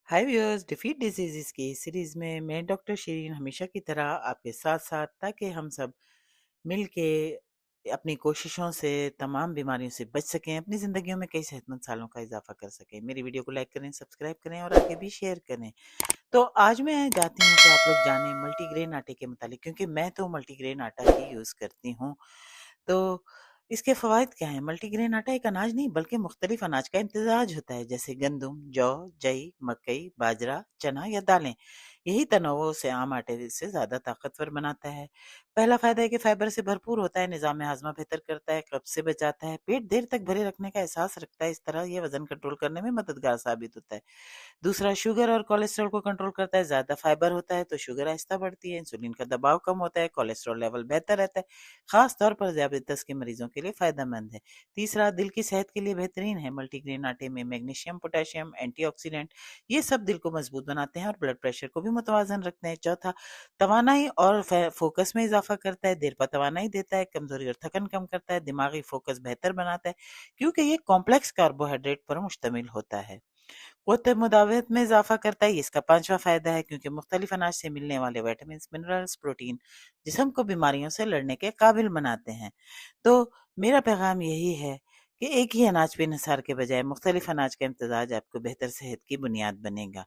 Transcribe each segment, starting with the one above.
हाय viewers, defeat disease की इस series में मैं डॉक्टर शिरीन हमेशा की तरह आपके साथ साथ, ताकि हम सब मिल के अपनी कोशिशों से तमाम बीमारियों से बच सकें, अपनी ज़िंदगियों में कई सेहतमंद सालों का इजाफा कर सकें। मेरी वीडियो को लाइक करें, सब्सक्राइब करें और आगे भी शेयर करें। तो आज मैं चाहती हूँ कि आप लोग जानें मल्टीग्रेन आटे के मुतालिक, क्योंकि मैं तो मल्टीग्रेन आटा ही यूज़ करती हूँ। तो इसके फ़वाइद क्या हैं? मल्टीग्रेन आटा एक अनाज नहीं बल्कि मुख्तलिफ अनाज का इम्तिज़ाज होता है, जैसे गंदम, जौ, जई, मकई, बाजरा, चना या दालें। यही तनोव उसे आम आटे से ज़्यादा ताकतवर बनाता है। पहला फ़ायदा है कि फ़ाइबर से भरपूर होता है, निज़ाम हाज़मा बेहतर करता है, कब्ज़ से बचाता है, पेट देर तक भरे रखने का एहसास रखता है। इस तरह ये वज़न कंट्रोल करने में मददगार साबित होता है। दूसरा, शुगर और कोलेस्ट्रॉल को कंट्रोल करता है। ज़्यादा फाइबर होता है तो शुगर आहिस्ता बढ़ती है, इंसुलिन का दबाव कम होता है, कोलेस्ट्रॉल लेवल बेहतर रहता है। खास तौर पर डायबिटीज के मरीजों के लिए फायदेमंद है। तीसरा, दिल की सेहत के लिए बेहतरीन है। मल्टीग्रेन आटे में मैग्नीशियम, पोटेशियम, एंटीऑक्सीडेंट, ये सब दिल को मजबूत बनाते हैं और ब्लड प्रेशर को भी मुतवाजन रखते हैं। चौथा, तवानाई और फोकस में इजाफा करता है, देर पर तवानाई देता है, कमजोरी और थकन कम करता है, दिमागी फोकस बेहतर बनाता है, क्योंकि ये कॉम्प्लेक्स कार्बोहाइड्रेट पर मुश्तमिल होता है। क़ुव्वत मुदावत में इजाफा करता है। ये इसका पांचवा फायदा है, क्योंकि मुख्तलिफ अनाज से मिलने वाले विटामिन, मिनरल्स, प्रोटीन जिस्म को बीमारियों से लड़ने के काबिल बनाते हैं। तो मेरा पैगाम यही है कि एक ही अनाज पे इंहिसार के बजाय मुख्तलिफ अनाज का इम्तजाज आपको बेहतर सेहत की बुनियाद बनेगा।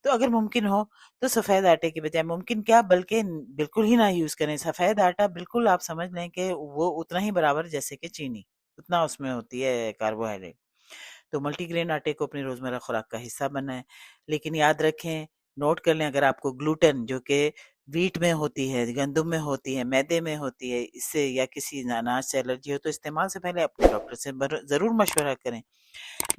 तो अगर मुमकिन हो तो सफ़ेद आटे के बजाय, मुमकिन क्या बल्कि बिल्कुल ही ना यूज़ करें। सफ़ेद आटा बिल्कुल आप समझ लें कि वो उतना ही बराबर जैसे कि चीनी, उतना उसमें होती है कार्बोहाइड्रेट। तो मल्टीग्रेन आटे को अपनी रोज़मर्रा खुराक का हिस्सा बनाएं, लेकिन याद रखें, नोट कर लें, अगर आपको ग्लूटेन जो कि वीट में होती है, गंदम में होती है, मैदे में होती है, इससे या किसी अनाज से एलर्जी हो, तो इस्तेमाल से पहले अपने डॉक्टर से ज़रूर मशवरा करें।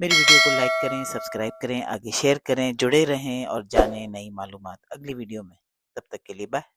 मेरी वीडियो को लाइक करें, सब्सक्राइब करें, आगे शेयर करें, जुड़े रहें और जानें नई मालूमात अगली वीडियो में। तब तक के लिए बाय।